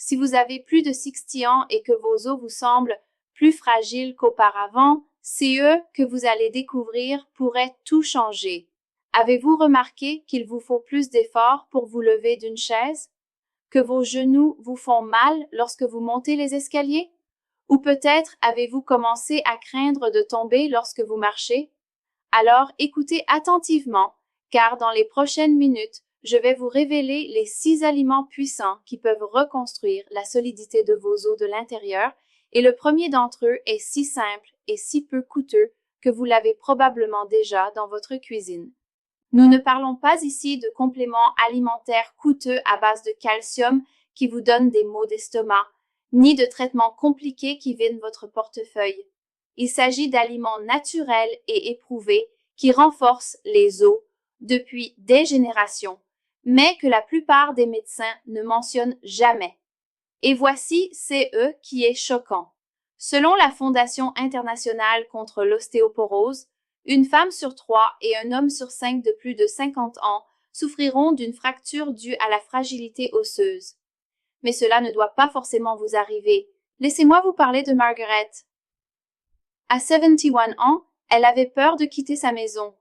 Si vous avez plus de 60 ans et que vos os vous semblent plus fragiles qu'auparavant, c'est eux que vous allez découvrir pourraient tout changer. Avez-vous remarqué qu'il vous faut plus d'efforts pour vous lever d'une chaise? Que vos genoux vous font mal lorsque vous montez les escaliers? Ou peut-être avez-vous commencé à craindre de tomber lorsque vous marchez? Alors écoutez attentivement, car dans les prochaines minutes, je vais vous révéler les 6 aliments puissants qui peuvent reconstruire la solidité de vos os de l'intérieur, et le premier d'entre eux est si simple et si peu coûteux que vous l'avez probablement déjà dans votre cuisine. Nous ne parlons pas ici de compléments alimentaires coûteux à base de calcium qui vous donnent des maux d'estomac, ni de traitements compliqués qui vident votre portefeuille. Il s'agit d'aliments naturels et éprouvés qui renforcent les os depuis des générations, mais que la plupart des médecins ne mentionnent jamais. Et voici CE qui est choquant. Selon la Fondation internationale contre l'ostéoporose, une femme sur 3 et un homme sur 5 de plus de 50 ans souffriront d'une fracture due à la fragilité osseuse. Mais cela ne doit pas forcément vous arriver. Laissez-moi vous parler de Margaret. À 71 ans, elle avait peur de quitter sa maison.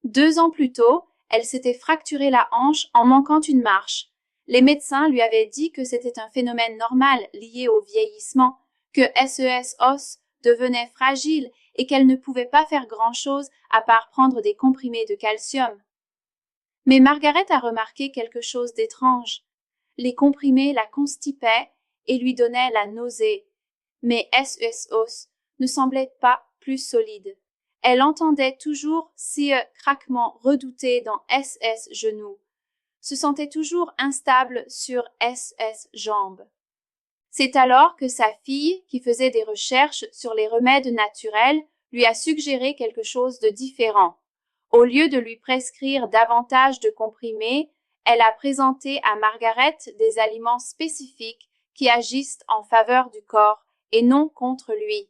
2 ans plus tôt, elle s'était fracturé la hanche en manquant une marche. Les médecins lui avaient dit que c'était un phénomène normal lié au vieillissement, que SES-os devenait fragile et qu'elle ne pouvait pas faire grand-chose à part prendre des comprimés de calcium. Mais Margaret a remarqué quelque chose d'étrange. Les comprimés la constipaient et lui donnaient la nausée. Mais SES-os ne semblait pas plus solide. Elle entendait toujours ces craquements redoutés dans SS genoux, se sentait toujours instable sur SS jambes. C'est alors que sa fille, qui faisait des recherches sur les remèdes naturels, lui a suggéré quelque chose de différent. Au lieu de lui prescrire davantage de comprimés, elle a présenté à Margaret des aliments spécifiques qui agissent en faveur du corps et non contre lui.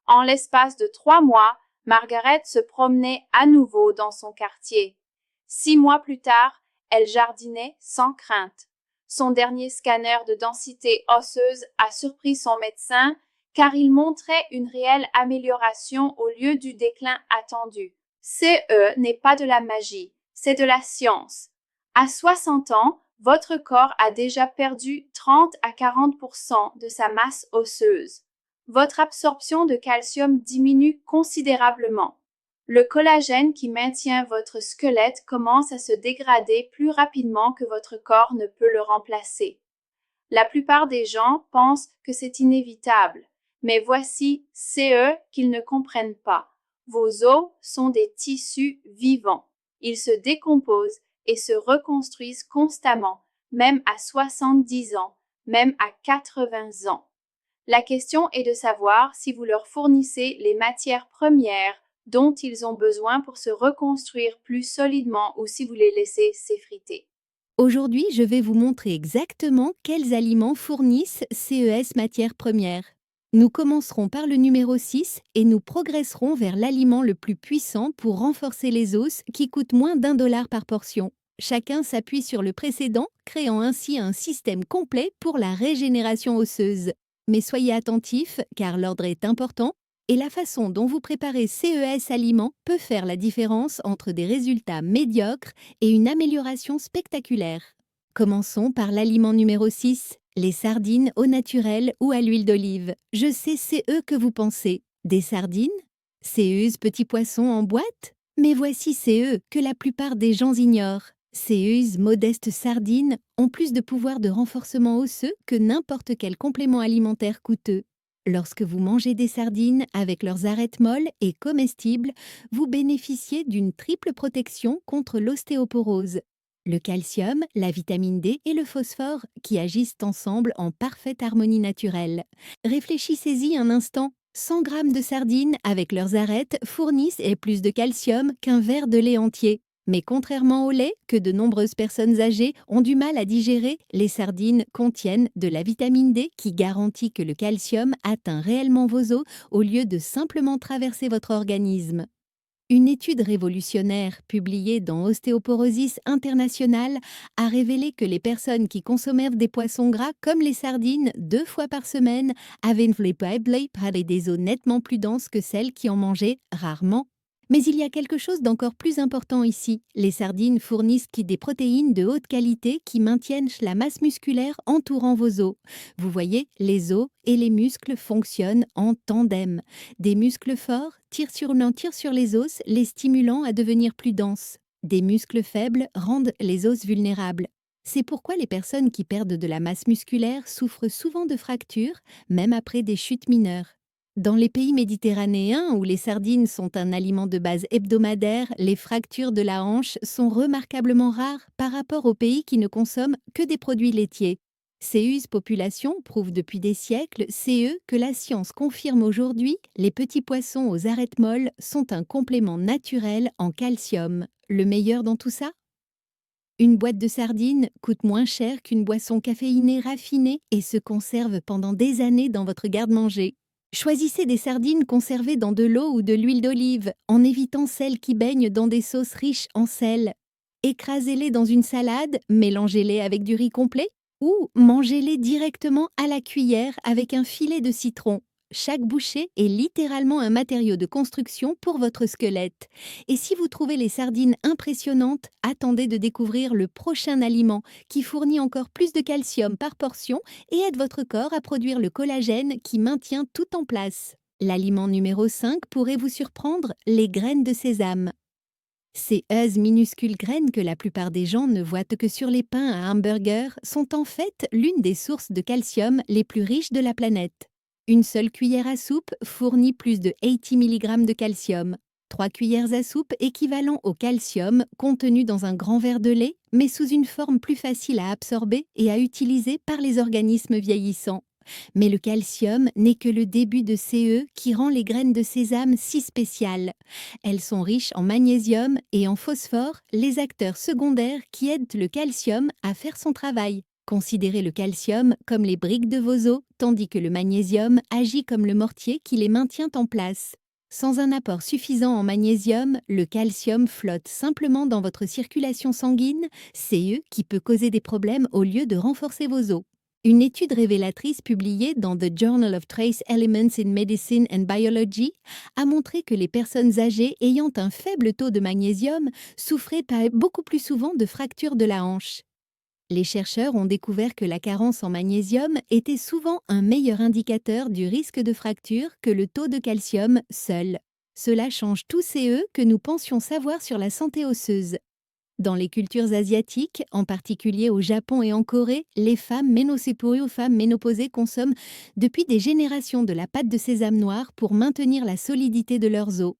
En l'espace de 3 mois, Margaret se promenait à nouveau dans son quartier. 6 mois plus tard, elle jardinait sans crainte. Son dernier scanner de densité osseuse a surpris son médecin car il montrait une réelle amélioration au lieu du déclin attendu. CE n'est pas de la magie, c'est de la science. À 60 ans, votre corps a déjà perdu 30 à 40% de sa masse osseuse. Votre absorption de calcium diminue considérablement. Le collagène qui maintient votre squelette commence à se dégrader plus rapidement que votre corps ne peut le remplacer. La plupart des gens pensent que c'est inévitable, mais voici CE qu'ils ne comprennent pas. Vos os sont des tissus vivants. Ils se décomposent et se reconstruisent constamment, même à 70 ans, même à 80 ans. La question est de savoir si vous leur fournissez les matières premières dont ils ont besoin pour se reconstruire plus solidement ou si vous les laissez s'effriter. Aujourd'hui, je vais vous montrer exactement quels aliments fournissent CES matières premières. Nous commencerons par le numéro 6 et nous progresserons vers l'aliment le plus puissant pour renforcer les os qui coûte moins d'1 $ par portion. Chacun s'appuie sur le précédent, créant ainsi un système complet pour la régénération osseuse. Mais soyez attentifs, car l'ordre est important, et la façon dont vous préparez CES aliments peut faire la différence entre des résultats médiocres et une amélioration spectaculaire. Commençons par l'aliment numéro 6, les sardines au naturel ou à l'huile d'olive. Je sais, c'est eux que vous pensez. Des sardines? CES petits poissons en boîte? Mais voici CE que la plupart des gens ignorent. CES modestes sardines ont plus de pouvoir de renforcement osseux que n'importe quel complément alimentaire coûteux. Lorsque vous mangez des sardines avec leurs arêtes molles et comestibles, vous bénéficiez d'une triple protection contre l'ostéoporose. Le calcium, la vitamine D et le phosphore qui agissent ensemble en parfaite harmonie naturelle. Réfléchissez-y un instant. 100 grammes de sardines avec leurs arêtes fournissent plus de calcium qu'un verre de lait entier. Mais contrairement au lait, que de nombreuses personnes âgées ont du mal à digérer, les sardines contiennent de la vitamine D qui garantit que le calcium atteint réellement vos os au lieu de simplement traverser votre organisme. Une étude révolutionnaire publiée dans Osteoporosis International a révélé que les personnes qui consommaient des poissons gras comme les sardines 2 fois par semaine avaient des os nettement plus denses que celles qui en mangeaient rarement. Mais il y a quelque chose d'encore plus important ici. Les sardines fournissent des protéines de haute qualité qui maintiennent la masse musculaire entourant vos os. Vous voyez, les os et les muscles fonctionnent en tandem. Des muscles forts tirent sur les os, les stimulant à devenir plus denses. Des muscles faibles rendent les os vulnérables. C'est pourquoi les personnes qui perdent de la masse musculaire souffrent souvent de fractures, même après des chutes mineures. Dans les pays méditerranéens où les sardines sont un aliment de base hebdomadaire, les fractures de la hanche sont remarquablement rares par rapport aux pays qui ne consomment que des produits laitiers. CEUS Population prouve depuis des siècles, CE, que la science confirme aujourd'hui, les petits poissons aux arêtes molles sont un complément naturel en calcium. Le meilleur dans tout ça? Une boîte de sardines coûte moins cher qu'une boisson caféinée raffinée et se conserve pendant des années dans votre garde-manger. Choisissez des sardines conservées dans de l'eau ou de l'huile d'olive, en évitant celles qui baignent dans des sauces riches en sel. Écrasez-les dans une salade, mélangez-les avec du riz complet ou mangez-les directement à la cuillère avec un filet de citron. Chaque bouchée est littéralement un matériau de construction pour votre squelette. Et si vous trouvez les sardines impressionnantes, attendez de découvrir le prochain aliment qui fournit encore plus de calcium par portion et aide votre corps à produire le collagène qui maintient tout en place. L'aliment numéro 5 pourrait vous surprendre, les graines de sésame. Ces minuscules graines que la plupart des gens ne voient que sur les pains à hamburger sont en fait l'une des sources de calcium les plus riches de la planète. Une seule cuillère à soupe fournit plus de 80 mg de calcium. 3 cuillères à soupe équivalent au calcium contenu dans un grand verre de lait, mais sous une forme plus facile à absorber et à utiliser par les organismes vieillissants. Mais le calcium n'est que le début de CE qui rend les graines de sésame si spéciales. Elles sont riches en magnésium et en phosphore, les acteurs secondaires qui aident le calcium à faire son travail. Considérez le calcium comme les briques de vos os, tandis que le magnésium agit comme le mortier qui les maintient en place. Sans un apport suffisant en magnésium, le calcium flotte simplement dans votre circulation sanguine, CE qui peut causer des problèmes au lieu de renforcer vos os. Une étude révélatrice publiée dans The Journal of Trace Elements in Medicine and Biology a montré que les personnes âgées ayant un faible taux de magnésium souffraient beaucoup plus souvent de fractures de la hanche. Les chercheurs ont découvert que la carence en magnésium était souvent un meilleur indicateur du risque de fracture que le taux de calcium seul. Cela change tout CE que nous pensions savoir sur la santé osseuse. Dans les cultures asiatiques, en particulier au Japon et en Corée, les femmes ménopausées consomment depuis des générations de la pâte de sésame noire pour maintenir la solidité de leurs os.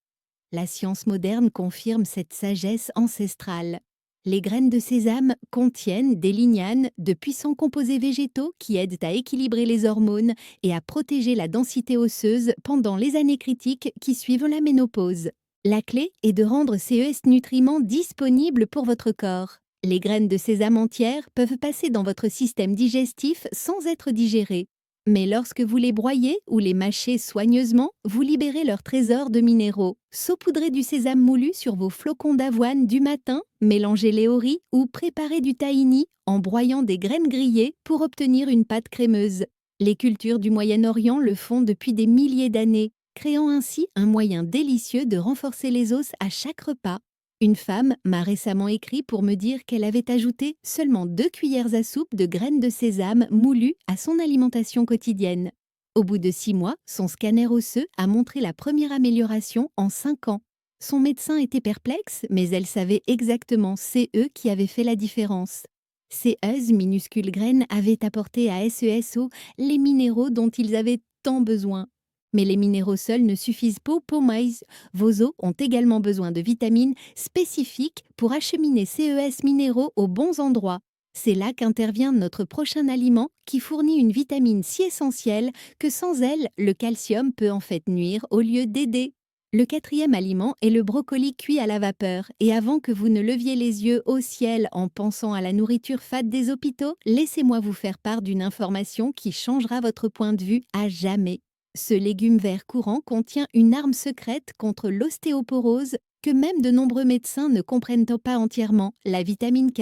La science moderne confirme cette sagesse ancestrale. Les graines de sésame contiennent des lignanes, de puissants composés végétaux qui aident à équilibrer les hormones et à protéger la densité osseuse pendant les années critiques qui suivent la ménopause. La clé est de rendre ces nutriments disponibles pour votre corps. Les graines de sésame entières peuvent passer dans votre système digestif sans être digérées. Mais lorsque vous les broyez ou les mâchez soigneusement, vous libérez leur trésor de minéraux. Saupoudrez du sésame moulu sur vos flocons d'avoine du matin, mélangez-les au riz ou préparez du tahini en broyant des graines grillées pour obtenir une pâte crémeuse. Les cultures du Moyen-Orient le font depuis des milliers d'années, créant ainsi un moyen délicieux de renforcer les os à chaque repas. Une femme m'a récemment écrit pour me dire qu'elle avait ajouté seulement 2 cuillères à soupe de graines de sésame moulues à son alimentation quotidienne. Au bout de 6 mois, son scanner osseux a montré la première amélioration en 5 ans. Son médecin était perplexe, mais elle savait exactement CE qui avait fait la différence. Ces minuscules graines avaient apporté à SESO les minéraux dont ils avaient tant besoin. Mais les minéraux seuls ne suffisent pas pour maïs. Vos os ont également besoin de vitamines spécifiques pour acheminer CES minéraux aux bons endroits. C'est là qu'intervient notre prochain aliment qui fournit une vitamine si essentielle que sans elle, le calcium peut en fait nuire au lieu d'aider. Le 4e aliment est le brocoli cuit à la vapeur. Et avant que vous ne leviez les yeux au ciel en pensant à la nourriture fade des hôpitaux, laissez-moi vous faire part d'une information qui changera votre point de vue à jamais. Ce légume vert courant contient une arme secrète contre l'ostéoporose, que même de nombreux médecins ne comprennent pas entièrement, la vitamine K.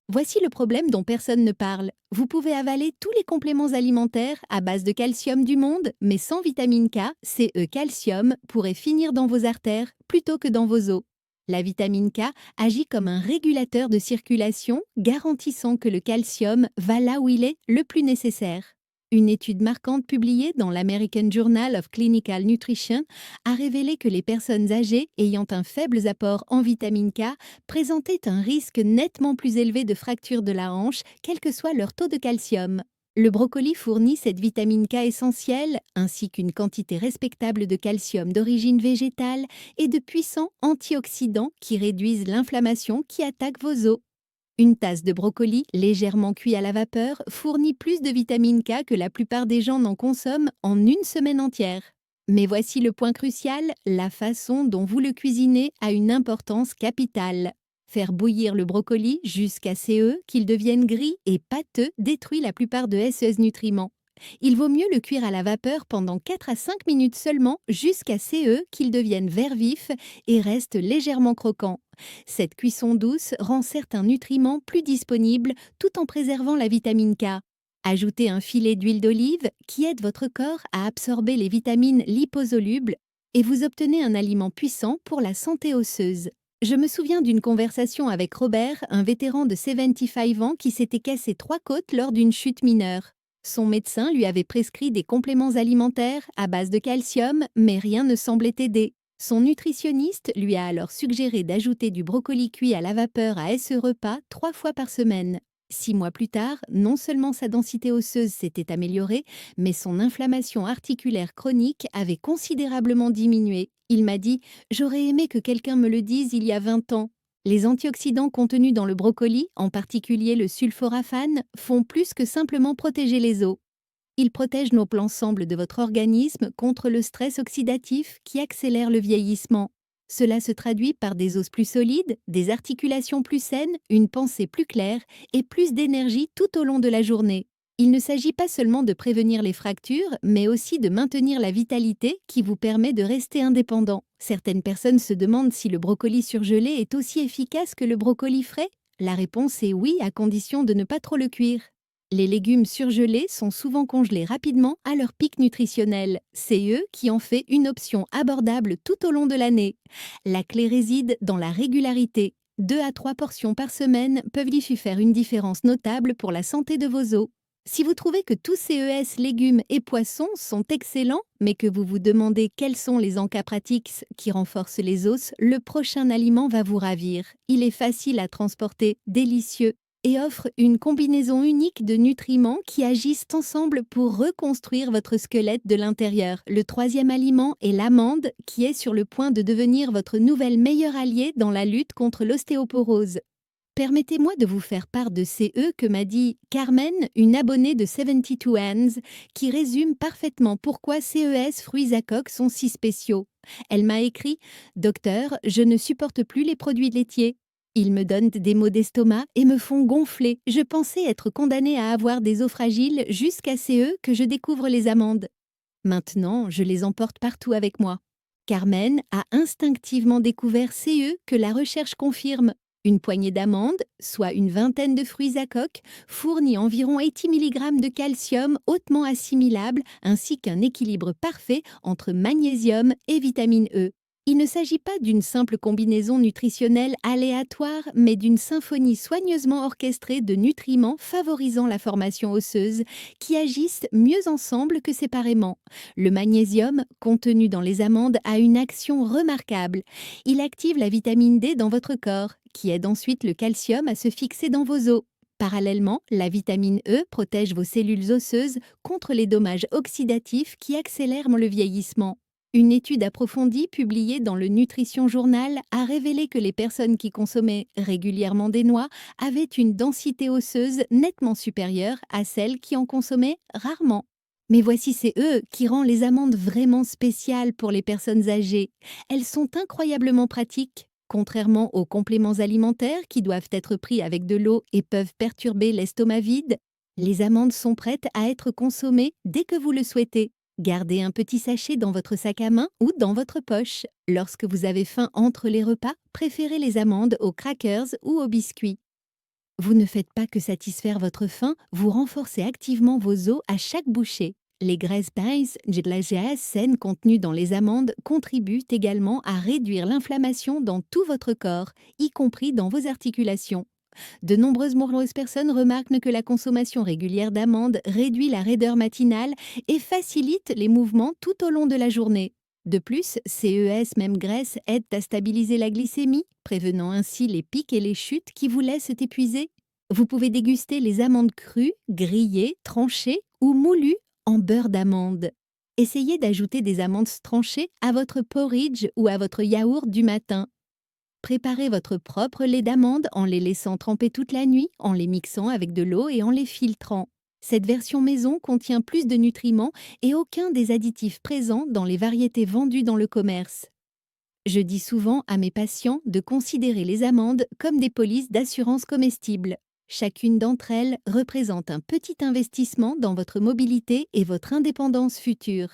Voici le problème dont personne ne parle. Vous pouvez avaler tous les compléments alimentaires à base de calcium du monde, mais sans vitamine K, Ce calcium pourrait finir dans vos artères plutôt que dans vos os. La vitamine K agit comme un régulateur de circulation, garantissant que le calcium va là où il est le plus nécessaire. Une étude marquante publiée dans l'American Journal of Clinical Nutrition a révélé que les personnes âgées ayant un faible apport en vitamine K présentaient un risque nettement plus élevé de fracture de la hanche, quel que soit leur taux de calcium. Le brocoli fournit cette vitamine K essentielle, ainsi qu'une quantité respectable de calcium d'origine végétale et de puissants antioxydants qui réduisent l'inflammation qui attaque vos os. Une tasse de brocoli légèrement cuit à la vapeur fournit plus de vitamine K que la plupart des gens n'en consomment en une semaine entière. Mais voici le point crucial, la façon dont vous le cuisinez a une importance capitale. Faire bouillir le brocoli jusqu'à ce qu'il devienne gris et pâteux détruit la plupart de ces nutriments. Il vaut mieux le cuire à la vapeur pendant 4 à 5 minutes seulement jusqu'à ce qu'il devienne vert vif et reste légèrement croquant. Cette cuisson douce rend certains nutriments plus disponibles tout en préservant la vitamine K. Ajoutez un filet d'huile d'olive qui aide votre corps à absorber les vitamines liposolubles et vous obtenez un aliment puissant pour la santé osseuse. Je me souviens d'une conversation avec Robert, un vétéran de 75 ans qui s'était cassé 3 côtes lors d'une chute mineure. Son médecin lui avait prescrit des compléments alimentaires à base de calcium, mais rien ne semblait aider. Son nutritionniste lui a alors suggéré d'ajouter du brocoli cuit à la vapeur à ce repas 3 fois par semaine. 6 mois plus tard, non seulement sa densité osseuse s'était améliorée, mais son inflammation articulaire chronique avait considérablement diminué. Il m'a dit « J'aurais aimé que quelqu'un me le dise il y a 20 ans ». Les antioxydants contenus dans le brocoli, en particulier le sulforaphane, font plus que simplement protéger les os. Ils protègent l'ensemble de votre organisme contre le stress oxydatif qui accélère le vieillissement. Cela se traduit par des os plus solides, des articulations plus saines, une pensée plus claire et plus d'énergie tout au long de la journée. Il ne s'agit pas seulement de prévenir les fractures, mais aussi de maintenir la vitalité qui vous permet de rester indépendant. Certaines personnes se demandent si le brocoli surgelé est aussi efficace que le brocoli frais. La réponse est oui, à condition de ne pas trop le cuire. Les légumes surgelés sont souvent congelés rapidement à leur pic nutritionnel. C'est eux qui en fait une option abordable tout au long de l'année. La clé réside dans la régularité. 2 à 3 portions par semaine peuvent y faire une différence notable pour la santé de vos os. Si vous trouvez que tous ces légumes et poissons sont excellents, mais que vous vous demandez quels sont les encas pratiques qui renforcent les os, le prochain aliment va vous ravir. Il est facile à transporter, délicieux, et offre une combinaison unique de nutriments qui agissent ensemble pour reconstruire votre squelette de l'intérieur. Le troisième aliment est l'amande, qui est sur le point de devenir votre nouvelle meilleure alliée dans la lutte contre l'ostéoporose. Permettez-moi de vous faire part de que m'a dit Carmen, une abonnée de 72 Hands, qui résume parfaitement pourquoi fruits à coque sont si spéciaux. Elle m'a écrit « Docteur, je ne supporte plus les produits laitiers. Ils me donnent des maux d'estomac et me font gonfler. Je pensais être condamnée à avoir des os fragiles jusqu'à que je découvre les amandes. Maintenant, je les emporte partout avec moi. » Carmen a instinctivement découvert que la recherche confirme. Une poignée d'amandes, soit une vingtaine de fruits à coque, fournit environ 80 mg de calcium hautement assimilable ainsi qu'un équilibre parfait entre magnésium et vitamine E. Il ne s'agit pas d'une simple combinaison nutritionnelle aléatoire, mais d'une symphonie soigneusement orchestrée de nutriments favorisant la formation osseuse, qui agissent mieux ensemble que séparément. Le magnésium, contenu dans les amandes, a une action remarquable. Il active la vitamine D dans votre corps, qui aide ensuite le calcium à se fixer dans vos os. Parallèlement, la vitamine E protège vos cellules osseuses contre les dommages oxydatifs qui accélèrent le vieillissement. Une étude approfondie publiée dans le Nutrition Journal a révélé que les personnes qui consommaient régulièrement des noix avaient une densité osseuse nettement supérieure à celles qui en consommaient rarement. Mais voici qui rend les amandes vraiment spéciales pour les personnes âgées. Elles sont incroyablement pratiques. Contrairement aux compléments alimentaires qui doivent être pris avec de l'eau et peuvent perturber l'estomac vide, les amandes sont prêtes à être consommées dès que vous le souhaitez. Gardez un petit sachet dans votre sac à main ou dans votre poche. Lorsque vous avez faim entre les repas, préférez les amandes aux crackers ou aux biscuits. Vous ne faites pas que satisfaire votre faim, vous renforcez activement vos os à chaque bouchée. Les graisses minces, de la GAS saine contenues dans les amandes contribuent également à réduire l'inflammation dans tout votre corps, y compris dans vos articulations. De nombreuses personnes remarquent que la consommation régulière d'amandes réduit la raideur matinale et facilite les mouvements tout au long de la journée. De plus, CES, même graisse, aident à stabiliser la glycémie, prévenant ainsi les pics et les chutes qui vous laissent épuisé. Vous pouvez déguster les amandes crues, grillées, tranchées ou moulues en beurre d'amande. Essayez d'ajouter des amandes tranchées à votre porridge ou à votre yaourt du matin. Préparez votre propre lait d'amande en les laissant tremper toute la nuit, en les mixant avec de l'eau et en les filtrant. Cette version maison contient plus de nutriments et aucun des additifs présents dans les variétés vendues dans le commerce. Je dis souvent à mes patients de considérer les amandes comme des polices d'assurance comestibles. Chacune d'entre elles représente un petit investissement dans votre mobilité et votre indépendance future.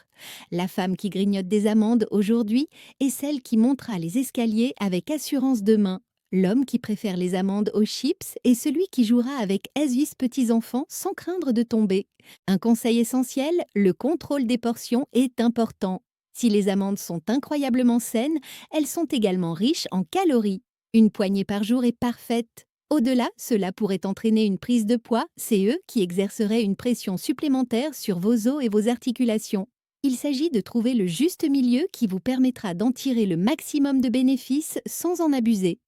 La femme qui grignote des amandes aujourd'hui est celle qui montera les escaliers avec assurance demain. L'homme qui préfère les amandes aux chips est celui qui jouera avec aise petits-enfants sans craindre de tomber. Un conseil essentiel, le contrôle des portions est important. Si les amandes sont incroyablement saines, elles sont également riches en calories. Une poignée par jour est parfaite. Au-delà, cela pourrait entraîner une prise de poids, CE, qui exercerait une pression supplémentaire sur vos os et vos articulations. Il s'agit de trouver le juste milieu qui vous permettra d'en tirer le maximum de bénéfices sans en abuser.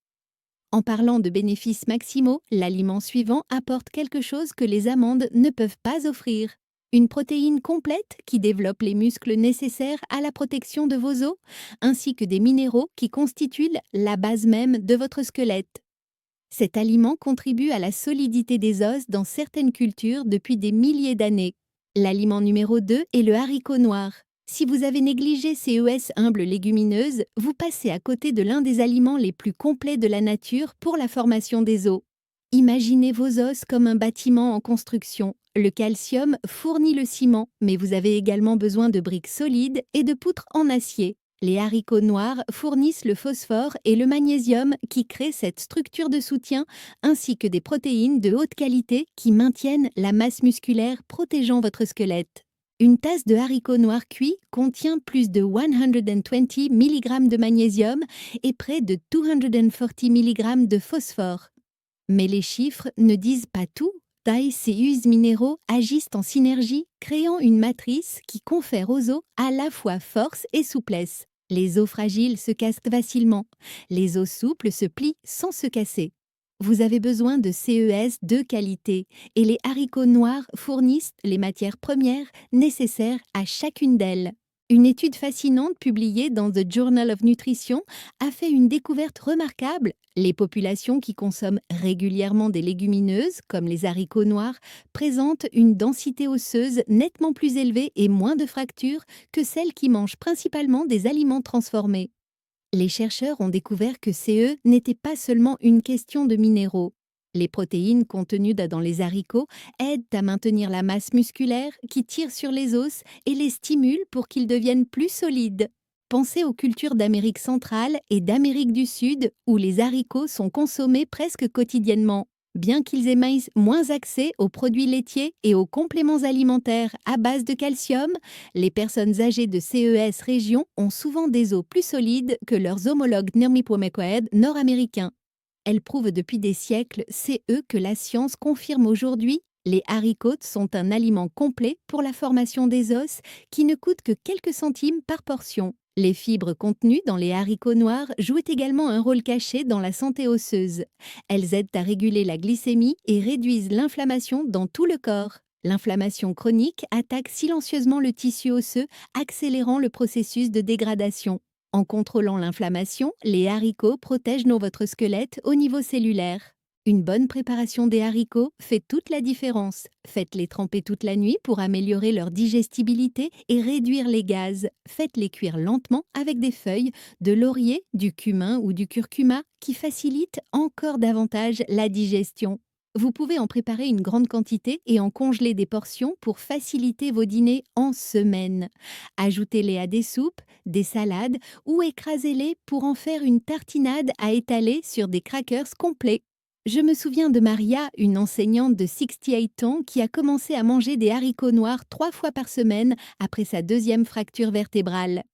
En parlant de bénéfices maximaux, l'aliment suivant apporte quelque chose que les amandes ne peuvent pas offrir. Une protéine complète qui développe les muscles nécessaires à la protection de vos os, ainsi que des minéraux qui constituent la base même de votre squelette. Cet aliment contribue à la solidité des os dans certaines cultures depuis des milliers d'années. L'aliment numéro 2 est le haricot noir. Si vous avez négligé CES humbles légumineuses, vous passez à côté de l'un des aliments les plus complets de la nature pour la formation des os. Imaginez vos os comme un bâtiment en construction. Le calcium fournit le ciment, mais vous avez également besoin de briques solides et de poutres en acier. Les haricots noirs fournissent le phosphore et le magnésium qui créent cette structure de soutien, ainsi que des protéines de haute qualité qui maintiennent la masse musculaire protégeant votre squelette. Une tasse de haricots noirs cuits contient plus de 120 mg de magnésium et près de 240 mg de phosphore. Mais les chiffres ne disent pas tout. Ces us minéraux agissent en synergie, créant une matrice qui confère aux os à la fois force et souplesse. Les os fragiles se cassent facilement. Les os souples se plient sans se casser. Vous avez besoin de CES de qualité et les haricots noirs fournissent les matières premières nécessaires à chacune d'elles. Une étude fascinante publiée dans The Journal of Nutrition a fait une découverte remarquable. Les populations qui consomment régulièrement des légumineuses, comme les haricots noirs, présentent une densité osseuse nettement plus élevée et moins de fractures que celles qui mangent principalement des aliments transformés. Les chercheurs ont découvert que CE n'était pas seulement une question de minéraux. Les protéines contenues dans les haricots aident à maintenir la masse musculaire qui tire sur les os et les stimule pour qu'ils deviennent plus solides. Pensez aux cultures d'Amérique centrale et d'Amérique du Sud où les haricots sont consommés presque quotidiennement. Bien qu'ils aient moins accès aux produits laitiers et aux compléments alimentaires à base de calcium, les personnes âgées de CES région ont souvent des os plus solides que leurs homologues nord-américains. Elles prouvent depuis des siècles, c'est eux que la science confirme aujourd'hui. Les haricots sont un aliment complet pour la formation des os qui ne coûte que quelques centimes par portion. Les fibres contenues dans les haricots noirs jouent également un rôle caché dans la santé osseuse. Elles aident à réguler la glycémie et réduisent l'inflammation dans tout le corps. L'inflammation chronique attaque silencieusement le tissu osseux, accélérant le processus de dégradation. En contrôlant l'inflammation, les haricots protègent votre squelette au niveau cellulaire. Une bonne préparation des haricots fait toute la différence. Faites-les tremper toute la nuit pour améliorer leur digestibilité et réduire les gaz. Faites-les cuire lentement avec des feuilles de laurier, du cumin ou du curcuma qui facilitent encore davantage la digestion. Vous pouvez en préparer une grande quantité et en congeler des portions pour faciliter vos dîners en semaine. Ajoutez-les à des soupes, des salades ou écrasez-les pour en faire une tartinade à étaler sur des crackers complets. Je me souviens de Maria, une enseignante de 68 ans qui a commencé à manger des haricots noirs 3 fois par semaine après sa deuxième fracture vertébrale.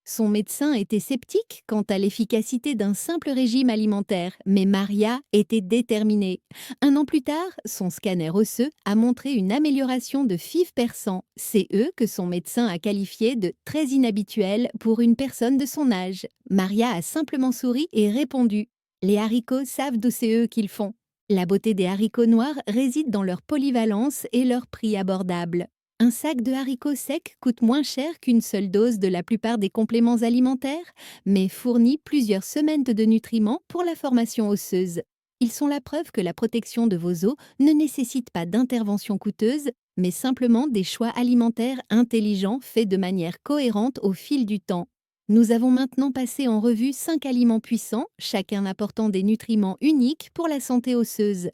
Son médecin était sceptique quant à l'efficacité d'un simple régime alimentaire, mais Maria était déterminée. 1 an plus tard, son scanner osseux a montré une amélioration de FIV%, CE que son médecin a qualifié de très inhabituel pour une personne de son âge. Maria a simplement souri et répondu: Les haricots savent d'où c'est eux qu'ils font. La beauté des haricots noirs réside dans leur polyvalence et leur prix abordable. Un sac de haricots secs coûte moins cher qu'une seule dose de la plupart des compléments alimentaires, mais fournit plusieurs semaines de nutriments pour la formation osseuse. Ils sont la preuve que la protection de vos os ne nécessite pas d'intervention coûteuse, mais simplement des choix alimentaires intelligents faits de manière cohérente au fil du temps. Nous avons maintenant passé en revue 5 aliments puissants, chacun apportant des nutriments uniques pour la santé osseuse.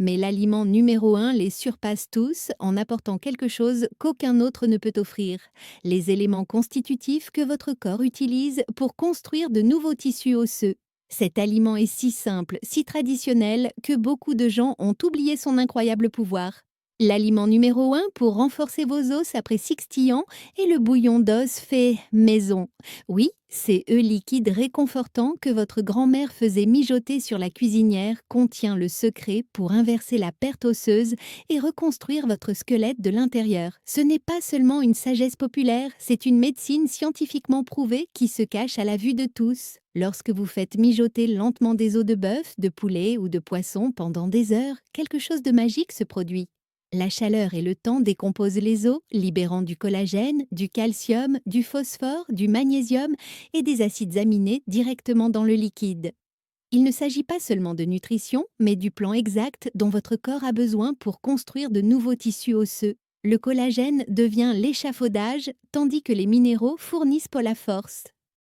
Mais l'aliment numéro 1 les surpasse tous en apportant quelque chose qu'aucun autre ne peut offrir: les éléments constitutifs que votre corps utilise pour construire de nouveaux tissus osseux. Cet aliment est si simple, si traditionnel, que beaucoup de gens ont oublié son incroyable pouvoir. L'aliment numéro 1 pour renforcer vos os après 60 ans est le bouillon d'os fait maison. Oui, c'est œuf liquide réconfortant que votre grand-mère faisait mijoter sur la cuisinière contient le secret pour inverser la perte osseuse et reconstruire votre squelette de l'intérieur. Ce n'est pas seulement une sagesse populaire, c'est une médecine scientifiquement prouvée qui se cache à la vue de tous. Lorsque vous faites mijoter lentement des os de bœuf, de poulet ou de poisson pendant des heures, quelque chose de magique se produit. La chaleur et le temps décomposent les os, libérant du collagène, du calcium, du phosphore, du magnésium et des acides aminés directement dans le liquide. Il ne s'agit pas seulement de nutrition, mais du plan exact dont votre corps a besoin pour construire de nouveaux tissus osseux. Le collagène devient l'échafaudage, tandis que les minéraux fournissent pour la force.